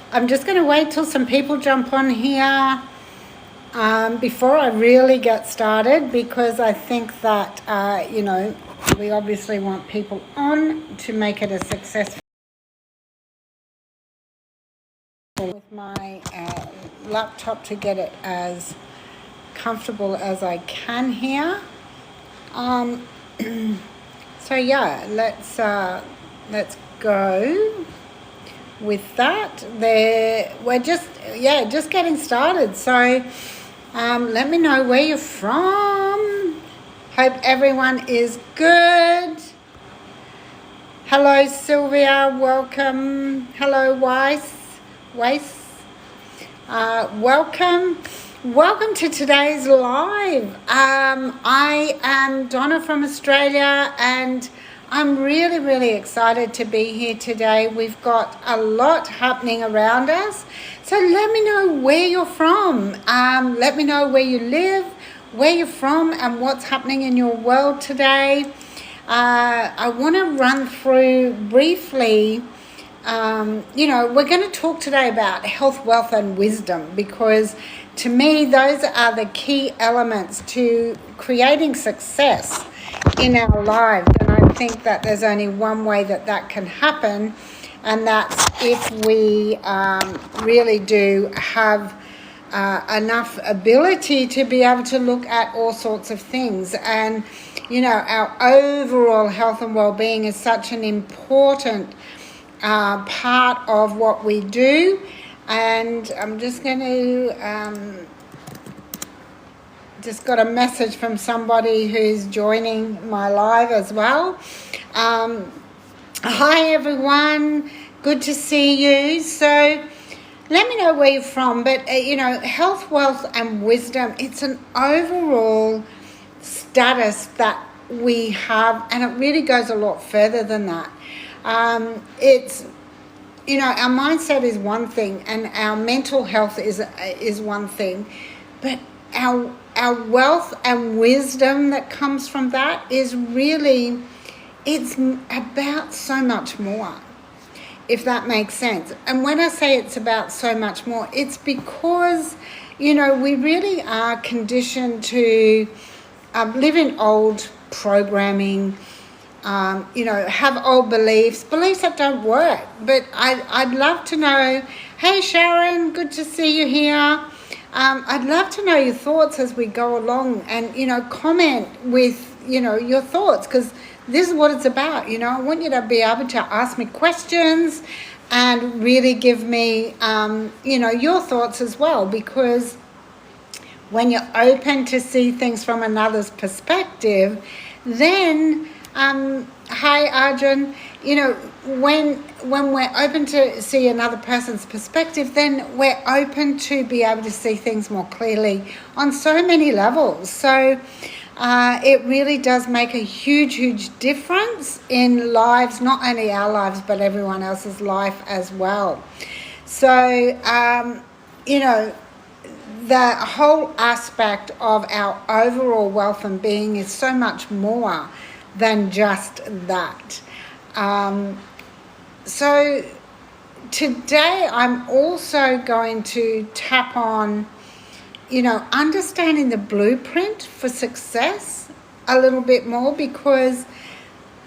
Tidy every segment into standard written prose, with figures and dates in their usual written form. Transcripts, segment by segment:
I'm just going to wait till some people jump on here before I really get started, because I think that, we obviously want people on to make it a successful with my laptop to get it as comfortable as I can here. So yeah, let's go with that. We're just getting started. So let me know where you're from. Hope everyone is good. Hello Sylvia, welcome. Hello Weiss. Welcome to today's live. I am Donna from Australia, and I'm really excited to be here today. We've got a lot happening around us, so let me know where you're from. Let me know where you live, where you're from, and what's happening in your world today. I want to run through briefly. We're going to talk today about health, wealth, and wisdom, because to me, those are the key elements to creating success in our lives. And I think that there's only one way that can happen, and that's if we really do have enough ability to be able to look at all sorts of things. And, our overall health and well-being is such an important part of what we do. And I'm just going to just got a message from somebody who's joining my live as well. Hi everyone, good to see you. So let me know where you're from. But health, wealth, and wisdom, it's an overall status that we have, and it really goes a lot further than that. It's our mindset is one thing, and our mental health is one thing, but our wealth and wisdom that comes from that is really, it's about so much more, if that makes sense. And when I say it's about so much more, it's because we really are conditioned to live in old programming, have old beliefs that don't work. But I'd love to know, hey Sharon, good to see you here. I'd love to know your thoughts as we go along, and, comment with, your thoughts, because this is what it's about. I want you to be able to ask me questions and really give me, your thoughts as well, because when you're open to see things from another's perspective, then hi Arjun, when we're open to see another person's perspective, then we're open to be able to see things more clearly on so many levels. So it really does make a huge difference in lives, not only our lives, but everyone else's life as well. So the whole aspect of our overall wealth and being is so much more than just that. So today I'm also going to tap on, understanding the blueprint for success a little bit more, because,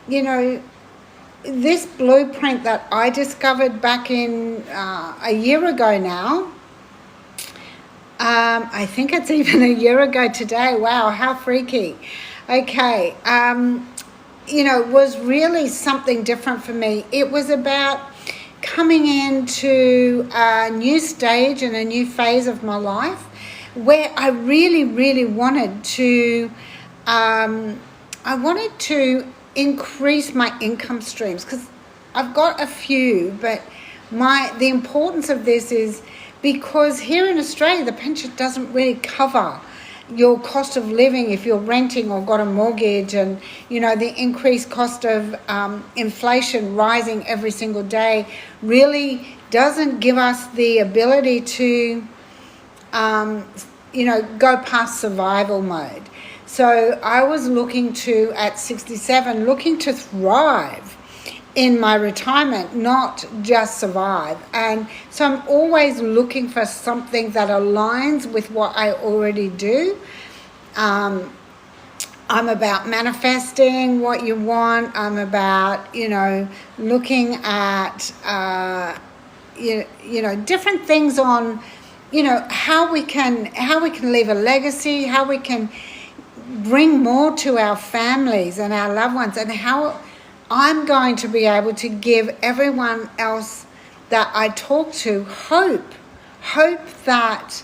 this blueprint that I discovered back in a year ago now, I think it's even a year ago today. Wow, how freaky. Okay. Was really something different for me. It was about coming into a new stage and a new phase of my life where I really wanted to, increase my income streams, because I've got a few, but the importance of this is because here in Australia, the pension doesn't really cover your cost of living if you're renting or got a mortgage, and the increased cost of inflation rising every single day really doesn't give us the ability to go past survival mode. So I was at 67, looking to thrive in my retirement, not just survive. And so I'm always looking for something that aligns with what I already do. I'm about manifesting what you want. I'm about, looking at, different things on, how we can leave a legacy, how we can bring more to our families and our loved ones, and how I'm going to be able to give everyone else that I talk to hope that,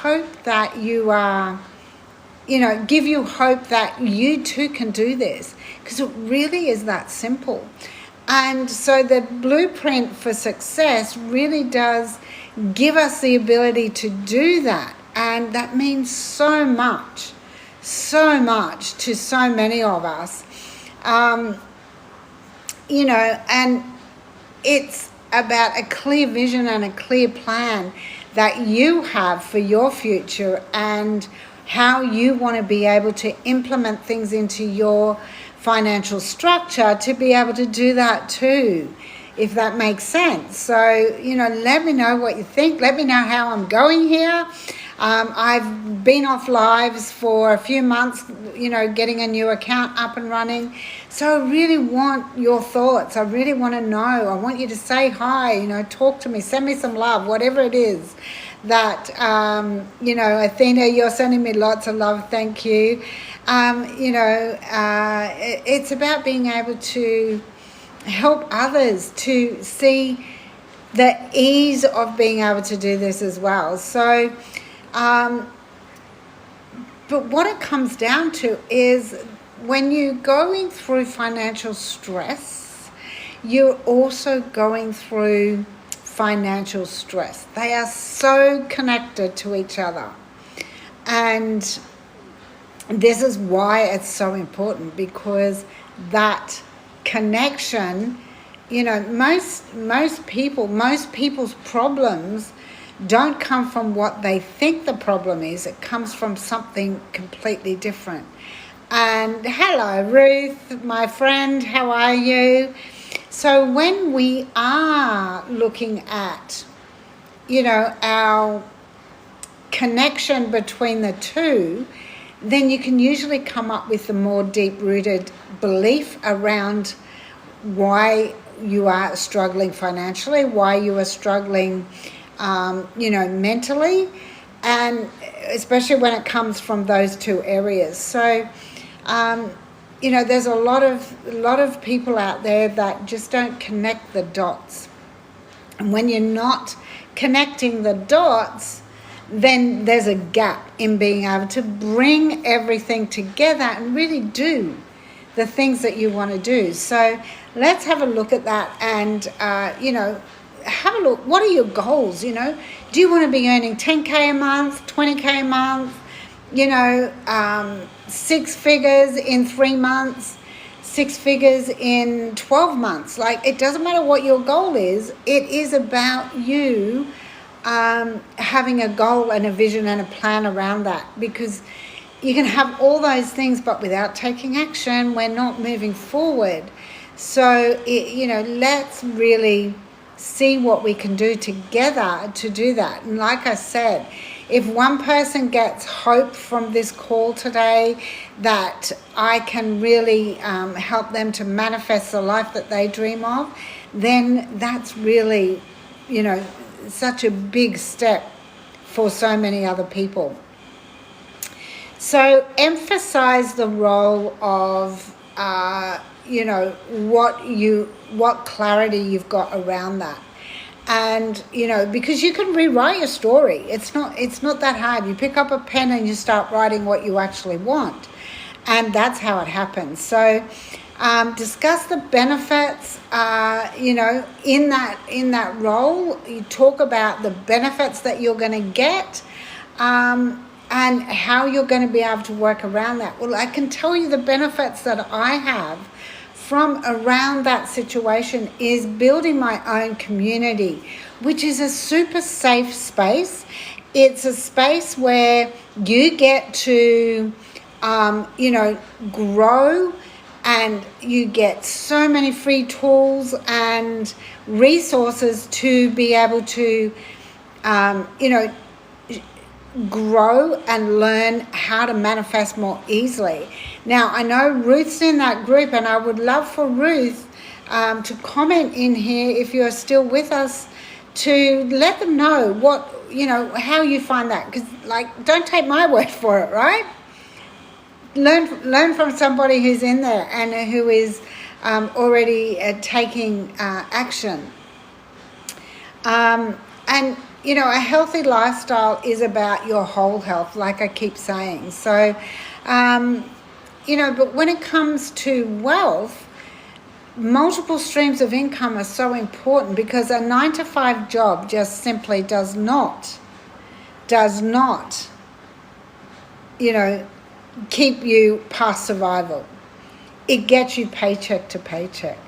hope that you are, give you hope that you too can do this, because it really is that simple. And so the blueprint for success really does give us the ability to do that. And that means so much to so many of us. And it's about a clear vision and a clear plan that you have for your future, and how you want to be able to implement things into your financial structure to be able to do that too, if that makes sense. So, let me know what you think. Let me know how I'm going here. I've been off lives for a few months, getting a new account up and running. So I really want your thoughts. I really want to know. I want you to say hi, talk to me, send me some love, whatever it is that, Athena, you're sending me lots of love. Thank you. It's about being able to help others to see the ease of being able to do this as well. So, but what it comes down to is when you're going through financial stress, you're also going through financial stress. They are so connected to each other. And this is why it's so important, because that connection, most people's problems don't come from what they think the problem is. It comes from something completely different. And hello, Ruth, my friend, how are you? So when we are looking at, our connection between the two, then you can usually come up with a more deep-rooted belief around why you are struggling financially, why you are struggling, mentally, and especially when it comes from those two areas. So, there's a lot of people out there that just don't connect the dots. And when you're not connecting the dots, then there's a gap in being able to bring everything together and really do the things that you want to do. So let's have a look at that and, have a look. What are your goals? Do you want to be earning 10K a month, 20K a month, 6 figures in 3 months, 6 figures in 12 months? Like, it doesn't matter what your goal is. It is about you having a goal and a vision and a plan around that, because you can have all those things, but without taking action, we're not moving forward. So, let's really see what we can do together to do that. And like I said, if one person gets hope from this call today, that I can really help them to manifest the life that they dream of, then that's really, such a big step for so many other people. So emphasize the role of, what clarity you've got around that. And, because you can rewrite your story. It's not that hard. You pick up a pen and you start writing what you actually want. And that's how it happens. So discuss the benefits, in that role. You talk about the benefits that you're going to get, and how you're going to be able to work around that. Well, I can tell you the benefits that I have from around that situation is building my own community, which is a super safe space. It's a space where you get to, grow and you get so many free tools and resources to be able to, grow and learn how to manifest more easily. Now, I know Ruth's in that group, and I would love for Ruth to comment in here if you're still with us, to let them know what, how you find that. Because, don't take my word for it, right? Learn from somebody who's in there and who is already taking action. And a healthy lifestyle is about your whole health, like I keep saying. So, but when it comes to wealth, multiple streams of income are so important, because a 9-to-5 job just simply does not, keep you past survival. It gets you paycheck to paycheck.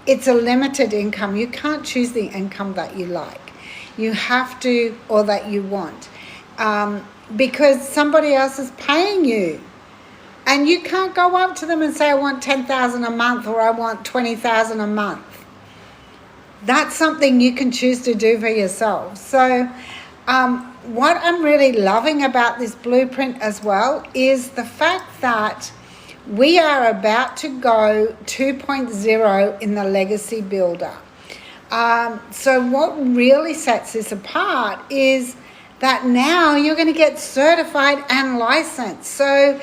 It's a limited income. You can't choose the income that you like. You have to, or that you want, because somebody else is paying you. And you can't go up to them and say, I want $10,000 a month, or I want $20,000 a month. That's something you can choose to do for yourself. So what I'm really loving about this blueprint as well is the fact that we are about to go 2.0 in the Legacy Builder. So what really sets this apart is that now you're going to get certified and licensed. So,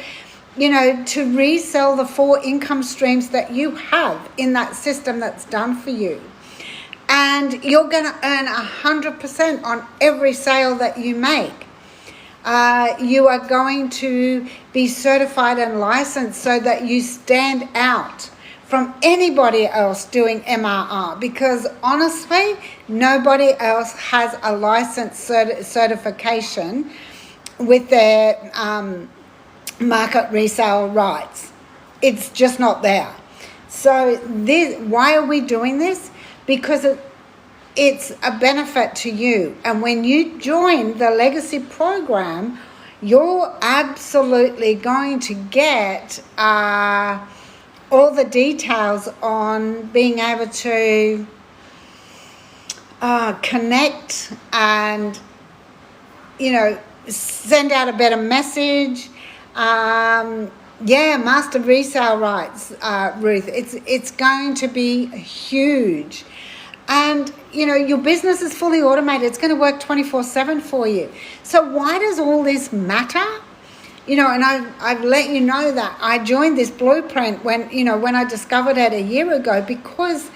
to resell the 4 income streams that you have in that system that's done for you. And you're going to earn 100% on every sale that you make. You are going to be certified and licensed so that you stand out from anybody else doing MRR, because honestly, nobody else has a license certification with their market resale rights. It's just not there. So why are we doing this? Because it's a benefit to you. And when you join the Legacy program, you're absolutely going to get all the details on being able to connect and, send out a better message. Master resale rights, Ruth. It's going to be huge. And, your business is fully automated. It's going to work 24/7 for you. So why does all this matter? And I've let you know that I joined this blueprint when I discovered it a year ago, because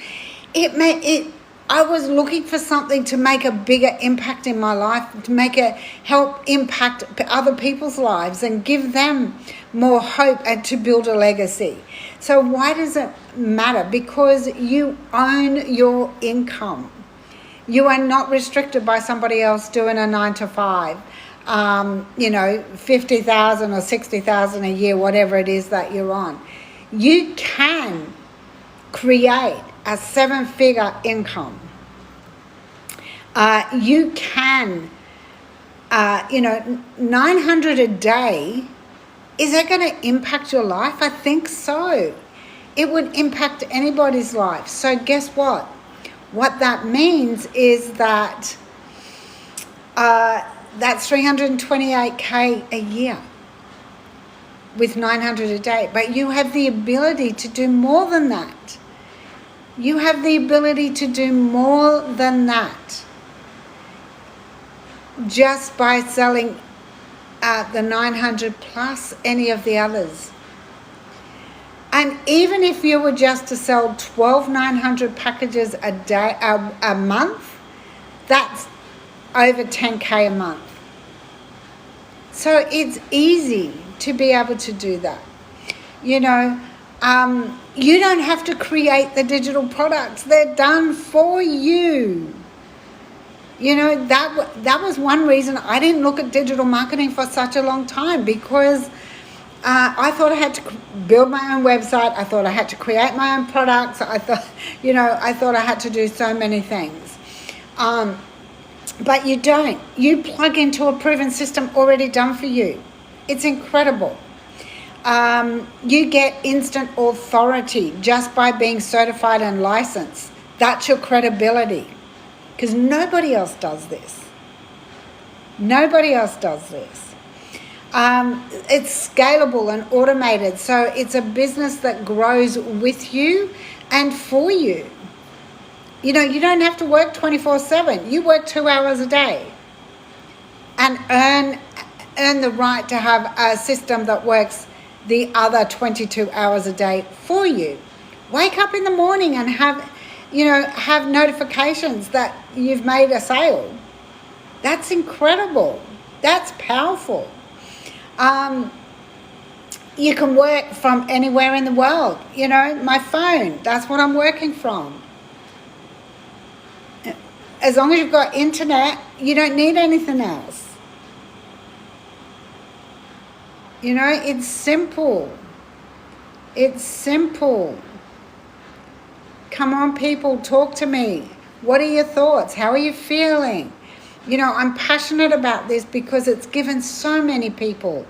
I was looking for something to make a bigger impact in my life, to help impact other people's lives and give them more hope and to build a legacy. So why does it matter? Because you own your income. You are not restricted by somebody else doing a 9-to-5. 50,000 or 60,000 a year, whatever it is that you're on. You can create a 7-figure income. You can, 900 a day, is that going to impact your life? I think so. It would impact anybody's life. So guess what? What that means is that that's 328K a year with 900 a day. But you have the ability to do more than that. You have the ability to do more than that just by selling the 900 plus any of the others. And even if you were just to sell 12 900 packages a day, a month, that's over 10K a month. So it's easy to be able to do that. You don't have to create the digital products. They're done for you. That was one reason I didn't look at digital marketing for such a long time, because I thought I had to build my own website. I thought I had to create my own products. I thought I had to do so many things. But you don't. You plug into a proven system already done for you. It's incredible. You get instant authority just by being certified and licensed. That's your credibility, because nobody else does this. Nobody else does this. It's scalable and automated, so it's a business that grows with you and for you. You know, you don't have to work 24/7. You work 2 hours a day and earn the right to have a system that works the other 22 hours a day for you. Wake up in the morning and have notifications that you've made a sale. That's incredible. That's powerful. You can work from anywhere in the world. You know, my phone, that's what I'm working from. As long as you've got internet, you don't need anything else. You know, it's simple. It's simple. Come on, people, talk to me. What are your thoughts? How are you feeling? You know, I'm passionate about this because it's given so many people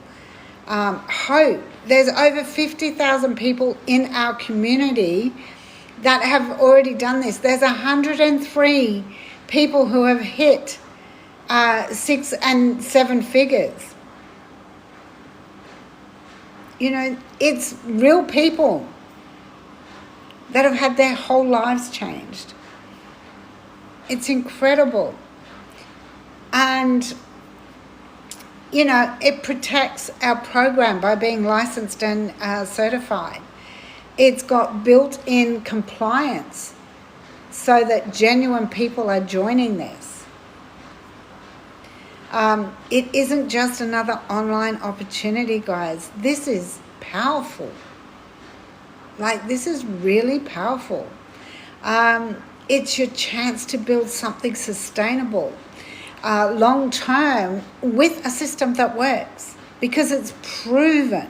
hope. There's over 50,000 people in our community that have already done this. There's 103 people who have hit 6 and 7 figures. You know, it's real people that have had their whole lives changed. It's incredible. And, you know, it protects our program by being licensed and certified. It's got built-in compliance so that genuine people are joining this. It isn't just another online opportunity, guys. This is powerful. Like, this is really powerful. It's your chance to build something sustainable, long term, with a system that works, because it's proven.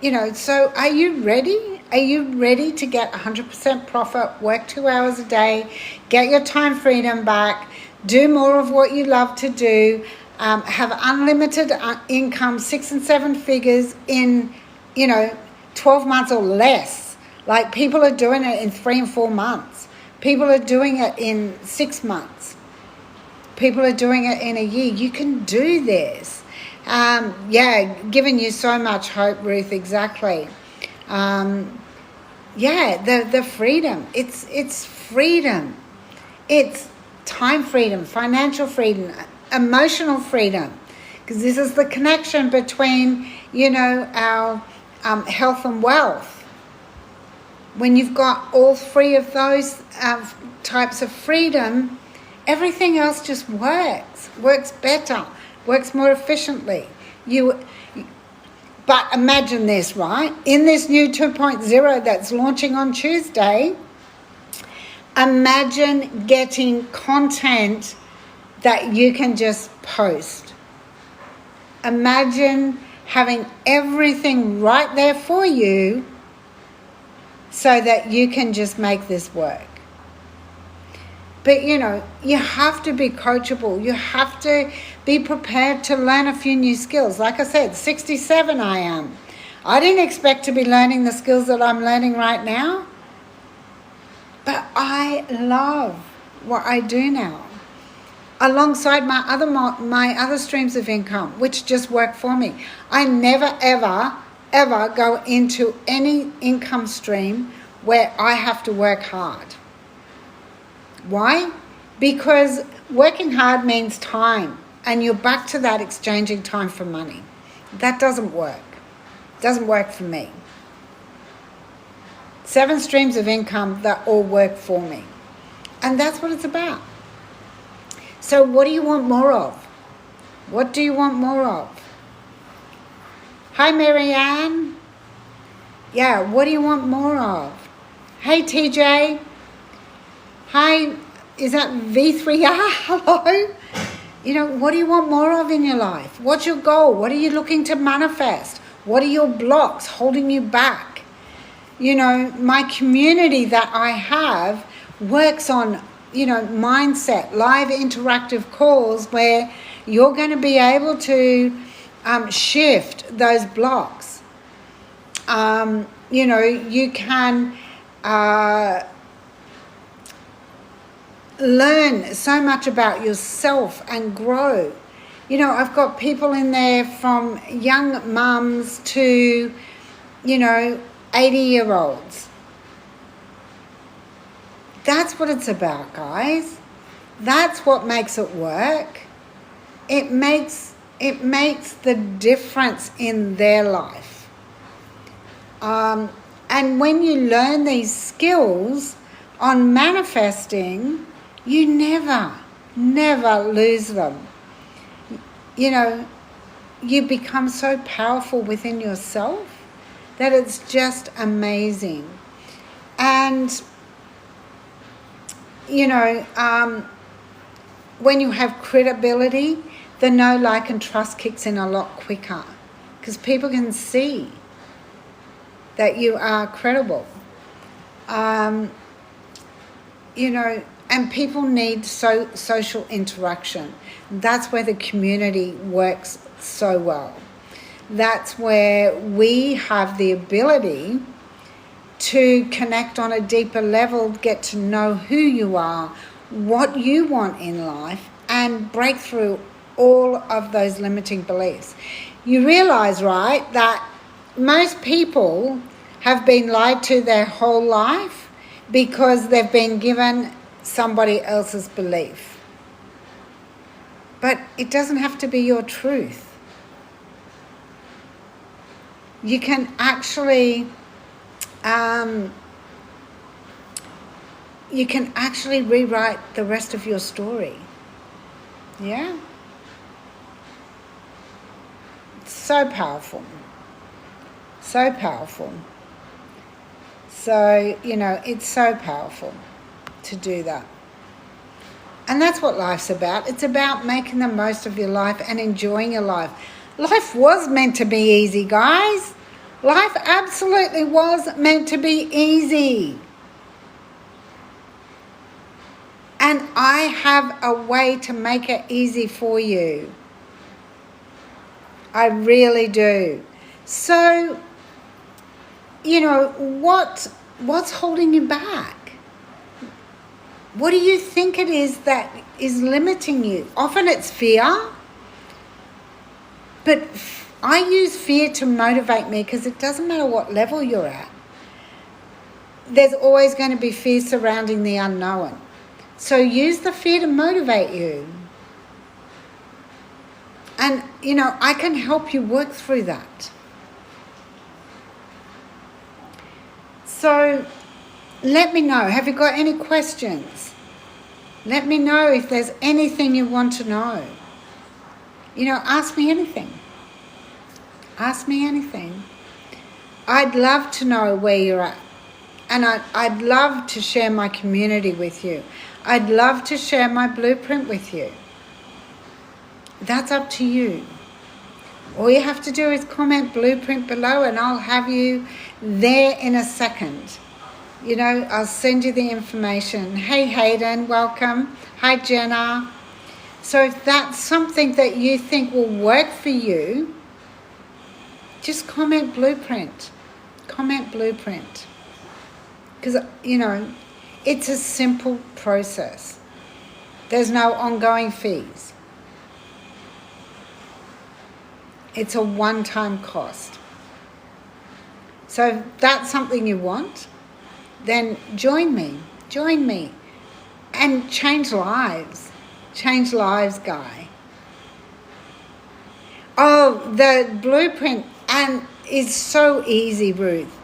You know, so are you ready? Are you ready to get 100% profit, work 2 hours a day, get your time freedom back, do more of what you love to do, have unlimited income, 6 and 7 figures in, 12 months or less? Like, people are doing it in 3 and 4 months. People are doing it in 6 months. People are doing it in a year. You can do this. Giving you so much hope, Ruth, exactly. The freedom. It's freedom. It's time freedom, financial freedom, emotional freedom. Because this is the connection between, our health and wealth. When you've got all 3 of those types of freedom, everything else just works better, works more efficiently. But imagine this, right? In this new 2.0 that's launching on Tuesday, imagine getting content that you can just post. Imagine having everything right there for you so that you can just make this work. But, you have to be coachable. You have to be prepared to learn a few new skills. Like I said, 67 I am. I didn't expect to be learning the skills that I'm learning right now. But I love what I do now, alongside my other streams of income, which just work for me. I never, ever go into any income stream where I have to work hard. Why? Because working hard means time, and you're back to that exchanging time for money. That doesn't work. It doesn't work for me. 7 streams of income that all work for me. And that's what it's about. So what do you want more of? What do you want more of? Hi, Marianne. Yeah, what do you want more of? Hey, TJ. Hi, is that V3R? Hello? What do you want more of in your life? What's your goal? What are you looking to manifest? What are your blocks holding you back? My community that I have works on, mindset, live interactive calls where you're going to be able to shift those blocks. You can learn so much about yourself and grow. I've got people in there from young mums to, 80-year-olds. That's what it's about, guys. That's what makes it work. It makes the difference in their life. And when you learn these skills on manifesting, you never lose them. You become so powerful within yourself that it's just amazing. And, when you have credibility, the know, like, and trust kicks in a lot quicker because people can see that you are credible. And people need social interaction. That's where the community works so well. That's where we have the ability to connect on a deeper level, get to know who you are, what you want in life, and break through all of those limiting beliefs. You realize, right, that most people have been lied to their whole life because they've been given somebody else's belief. But it doesn't have to be your truth. You can actually rewrite the rest of your story. Yeah? It's so powerful. So powerful. So, it's so powerful to do that. And that's what life's about. It's about making the most of your life and enjoying your life. Life was meant to be easy, guys. Life absolutely was meant to be easy. And I have a way to make it easy for you. I really do. So, what's holding you back? What do you think it is that is limiting you? Often it's fear. But I use fear to motivate me because it doesn't matter what level you're at. There's always going to be fear surrounding the unknown. So use the fear to motivate you. And, I can help you work through that. So let me know. Have you got any questions? Let me know if there's anything you want to know. Ask me anything. Ask me anything. I'd love to know where you're at. And I'd love to share my community with you. I'd love to share my blueprint with you. That's up to you. All you have to do is comment blueprint below and I'll have you there in a second. I'll send you the information. Hey Hayden, welcome. Hi Jenna. So if that's something that you think will work for you, just comment blueprint. Comment blueprint. Because, it's a simple process. There's no ongoing fees. It's a one-time cost. So if that's something you want, then join me. Join me. And change lives. Change lives, Guy. Oh, the blueprint is so easy, Ruth.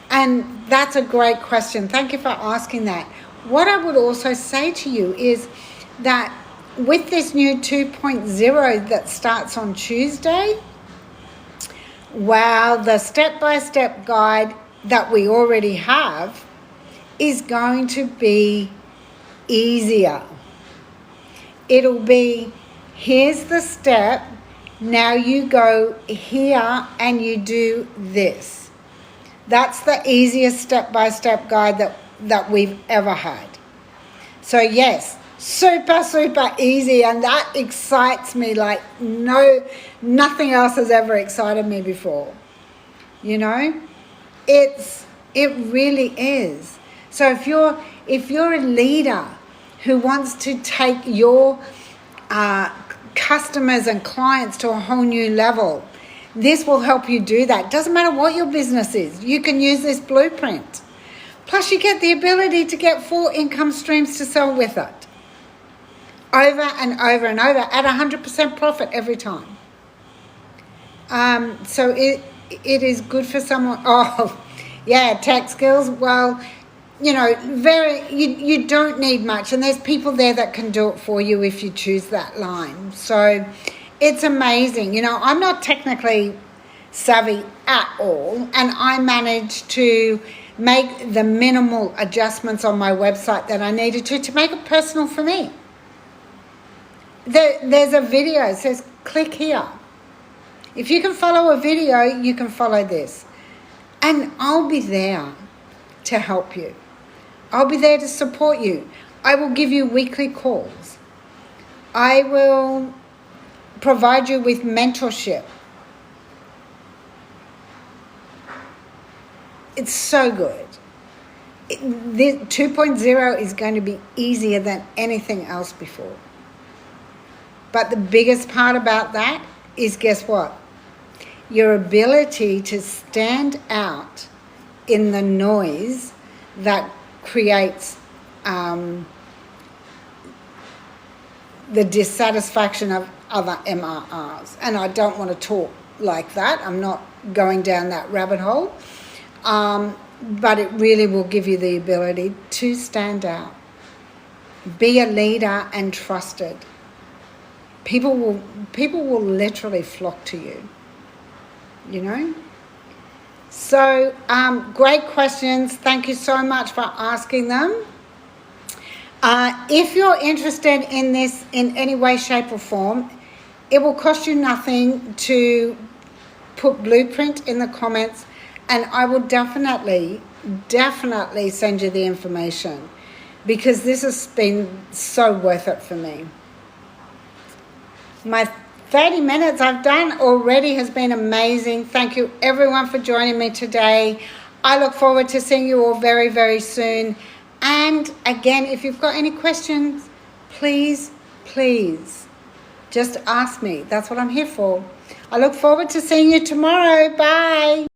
And that's a great question. Thank you for asking that. What I would also say to you is that with this new 2.0 that starts on Tuesday, the step-by-step guide that we already have is going to be easier. It'll be, here's the step, now you go here and you do this. That's the easiest step-by-step guide that we've ever had. So yes, super, super easy, and that excites me like nothing else has ever excited me before. You know, it really is. So if you're a leader who wants to take your customers and clients to a whole new level, this will help you do that. Doesn't matter what your business is, you can use this blueprint. Plus, you get the ability to get 4 income streams to sell with it, over and over and over, at 100% profit every time. So it is good for someone. Oh, yeah, tech skills. Well, you know, you don't need much, and there's people there that can do it for you if you choose that line. So it's amazing. You know, I'm not technically savvy at all, and I managed to make the minimal adjustments on my website that I needed to make it personal for me. There's a video, it says click here. If you can follow a video, you can follow this. And I'll be there to help you. I'll be there to support you. I will give you weekly calls. I will provide you with mentorship. It's so good. The 2.0 is going to be easier than anything else before. But the biggest part about that is, guess what? Your ability to stand out in the noise that creates the dissatisfaction of other MRRs. And I don't want to talk like that. I'm not going down that rabbit hole. But it really will give you the ability to stand out. Be a leader and trusted. People will literally flock to you. You know? So, great questions. Thank you so much for asking them. If you're interested in this in any way, shape or form, it will cost you nothing to put blueprint in the comments, and I will definitely send you the information, because this has been so worth it for me. My 30 minutes I've done already has been amazing. Thank you everyone for joining me today. I look forward to seeing you all very, very soon. And again, if you've got any questions, please just ask me. That's what I'm here for. I look forward to seeing you tomorrow. Bye.